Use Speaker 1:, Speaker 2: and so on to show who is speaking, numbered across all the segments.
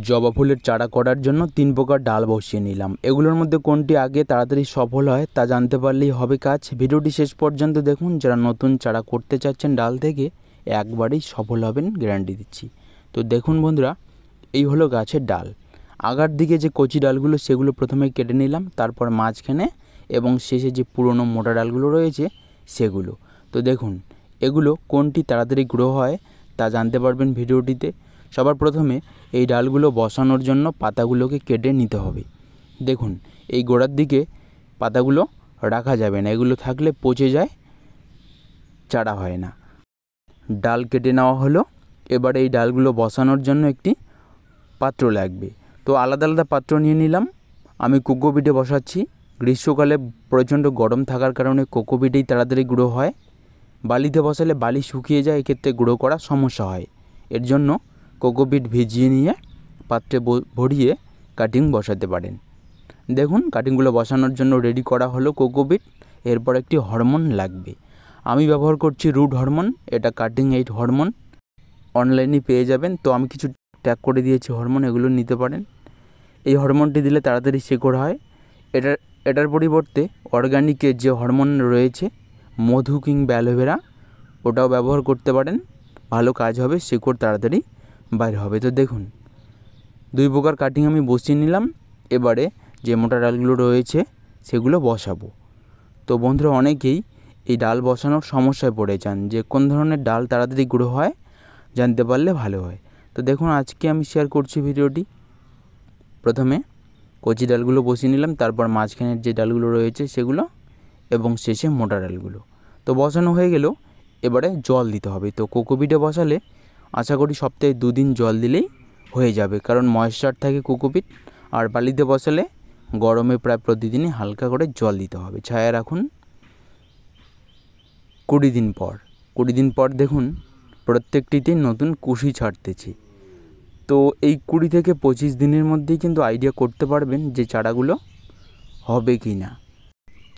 Speaker 1: জবা ফুলের চারা করার জন্য 3 প্রকার ডাল বসিয়ে নিলাম। এগুলোর মধ্যে কোনটি আগে তাড়াতাড়ি সফল হয় তা জানতে পারলেই হবে কাজ। ভিডিওটি শেষ পর্যন্ত দেখুন। যারা নতুন চারা করতে চাচ্ছেন ডাল থেকে, একবারেই সফল হবেন, গ্যারান্টি দিচ্ছি। তো দেখুন বন্ধুরা, এই হলো গাছের ডাল। আগার দিকে যে কচি ডালগুলো সেগুলো প্রথমে কেটে নিলাম, তারপর মাঝখানে এবং শেষে যে পুরনো মোটা ডালগুলো রয়েছে সেগুলো। তো দেখুন এগুলো কোনটি তাড়াতাড়ি গ্রো হয় তা জানতে পারবেন ভিডিওটিতে। সবার প্রথমে এই ডালগুলো বসানোর জন্য পাতাগুলোকে কেটে নিতে হবে। দেখুন এই গোড়ার দিকে পাতাগুলো রাখা যাবে না, এগুলো থাকলে পচে যায়, চারা হয় না। ডাল কেটে নেওয়া হলো। এবারে এই ডালগুলো বসানোর জন্য একটি পাত্র লাগবে। তো আলাদা আলাদা পাত্র নিয়ে নিলাম। আমি কোকোপিটে বসাচ্ছি। গ্রীষ্মকালে প্রচণ্ড গরম থাকার কারণে কোকোপিটেই তাড়াতাড়ি গ্রো হয়। বালিতে বসালে বালি শুকিয়ে যায়, এক্ষেত্রে গ্রো করা সমস্যা হয়। এর জন্য কোকোপিট ভিজিয়ে নিয়ে পাত্রে ভরিয়ে কাটিং বসাতে পারেন। দেখুন কাটিংগুলো বসানোর জন্য রেডি করা হলো কোকোপিট। এরপর একটি হরমোন লাগবে। আমি ব্যবহার করছি রুট হরমোন, এটা কাটিং এইড হরমোন, অনলাইনে পেয়ে যাবেন। তো আমি কিছু ট্যাগ করে দিয়েছি হরমোন, এগুলো নিতে পারেন। এই হরমোনটি দিলে তাড়াতাড়ি শেকড় হয়। এটার পরিবর্তে অর্গানিকের যে হরমোন রয়েছে মধু কিংবা অ্যালোভেরা, ওটাও ব্যবহার করতে পারেন, ভালো কাজ হবে, শেকড় তাড়াতাড়ি বাইরে হবে। তো দেখুন 2 প্রকার কাটিং আমি বসিয়ে নিলাম। এবারে যে মোটা ডালগুলো রয়েছে সেগুলো বসাবো। তো বন্ধুরা, অনেকেই এই ডাল বসানোর সমস্যায় পড়ে যান যে কোন ধরনের ডাল তাড়াতাড়ি গ্রো হয়, জানতে পারলে ভালো হয়। তো দেখুন আজকে আমি শেয়ার করছি ভিডিওটি। প্রথমে কচি ডালগুলো বসিয়ে নিলাম, তারপর মাঝখানের যে ডালগুলো রয়েছে সেগুলো এবং শেষে মোটা ডালগুলো। তো বসানো হয়ে গেল। এবারে জল দিতে হবে। তো কোকোপিটে বসালে আশা করি সপ্তাহে 2 দিন জল দিলেই হয়ে যাবে, কারণ ময়েশ্চার থাকে কোকোপিট। আর বালিতে বসালে গরমে প্রায় প্রতিদিনই হালকা করে জল দিতে হবে। ছায়া রাখুন 20 দিন পর। 20 দিন পর দেখুন প্রত্যেকটিতেই নতুন কুশি ছাড়তেছে। তো এই 20 থেকে 25 দিনের মধ্যেই কিন্তু আইডিয়া করতে পারবেন যে চারাগুলো হবে কি না।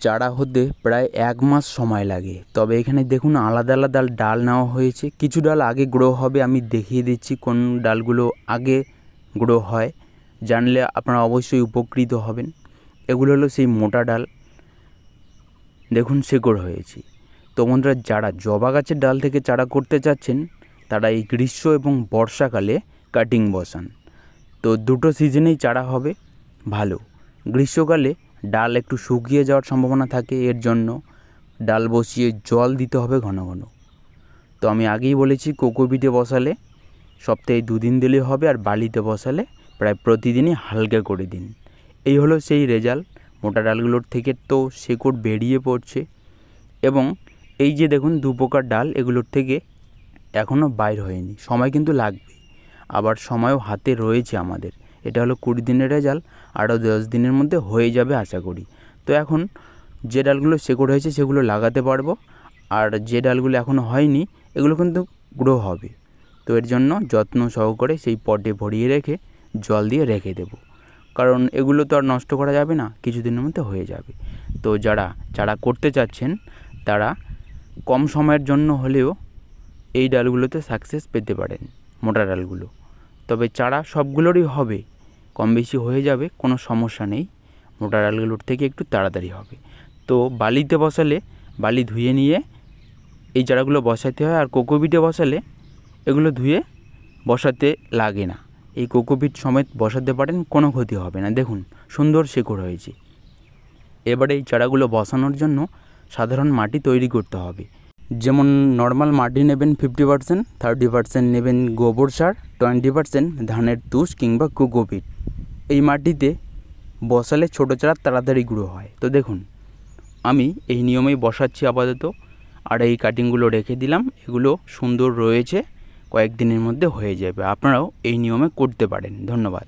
Speaker 1: চারা হতে প্রায় 1 মাস সময় লাগে। তবে এখানে দেখুন আলাদা আলাদা ডাল নেওয়া হয়েছে। কিছু ডাল আগে গ্রো হবে, আমি দেখিয়ে দিচ্ছি কোন ডালগুলো আগে গ্রো হয়, জানলে আপনারা অবশ্যই উপকৃত হবেন। এগুলো হলো সেই মোটা ডাল, দেখুন শেকড় হয়েছে। তো বন্ধুরা, যারা জবা গাছের ডাল থেকে চারা করতে চাচ্ছেন তারা এই গ্রীষ্ম এবং বর্ষাকালে কাটিং বসান। তো দুটো সিজনেই চারা হবে ভালো। গ্রীষ্মকালে ডাল একটু শুকিয়ে যাওয়ার সম্ভাবনা থাকে, এর জন্য ডাল বসিয়ে জল দিতে হবে ঘন ঘন। তো আমি আগেই বলেছি কোকোপিটে বসালে সপ্তাহে 2 দিন দিলে হবে, আর বালিতে বসালে প্রায় প্রতিদিনই হালকা করে দিন। এই হলো সেই রেজাল্ট। মোটা ডালগুলোর থেকে তো শেকড় বেরিয়ে পড়ছে, এবং এই যে দেখুন 2 প্রকার ডাল, এগুলোর থেকে এখনও বাইর হয়নি, সময় কিন্তু লাগবে। আবার সময়ও হাতে রয়েছে আমাদের। এটা হলো 20 দিনের রেজাল্ট, আরও 10 দিনের মধ্যে হয়ে যাবে আশা করি। তো এখন যে ডালগুলো শেকড় হয়েছে সেগুলো লাগাতে পারবো, আর যে ডালগুলো এখনও হয়নি এগুলো কিন্তু গ্রো হবে। তো এর জন্য যত্ন সহকারে সেই পটে ভরিয়ে রেখে জল দিয়ে রেখে দেবো, কারণ এগুলো তো আর নষ্ট করা যাবে না, কিছুদিনের মধ্যে হয়ে যাবে। তো যারা চারা করতে চাচ্ছেন তারা কম সময়ের জন্য হলেও এই ডালগুলোতে সাকসেস পেতে পারেন, মোটা ডালগুলো। তবে চারা সবগুলোরই হবে, কম বেশি হয়ে যাবে, কোনো সমস্যা নেই। মোটা ডালগুলোর থেকে একটু তাড়াতাড়ি হবে। তো বালিতে বসালে বালি ধুয়ে নিয়ে এই চারাগুলো বসাতে হয়, আর কোকোপিটে বসালে এগুলো ধুয়ে বসাতে লাগে না। এই কোকোপিট সমেত বসাতে পারেন, কোনো ক্ষতি হবে না। দেখুন সুন্দর শেকড় হয়েছে। এবারে এই চারাগুলো বসানোর জন্য সাধারণ মাটি তৈরি করতে হবে। যেমন নর্মাল মাটি নেবেন 50%, 30% নেবেন গোবর সার, 20% ধানের তুষ কিংবা কোকোপিট। এই মাটিতে বসালে ছোটো চারা তাড়াতাড়ি গ্রো হয়। তো দেখুন আমি এই নিয়মেই বসাচ্ছি আপাতত, আর এই কাটিংগুলো রেখে দিলাম। এগুলো সুন্দর রয়েছে, কয়েকদিনের মধ্যে হয়ে যাবে। আপনারাও এই নিয়মে করতে পারেন। ধন্যবাদ।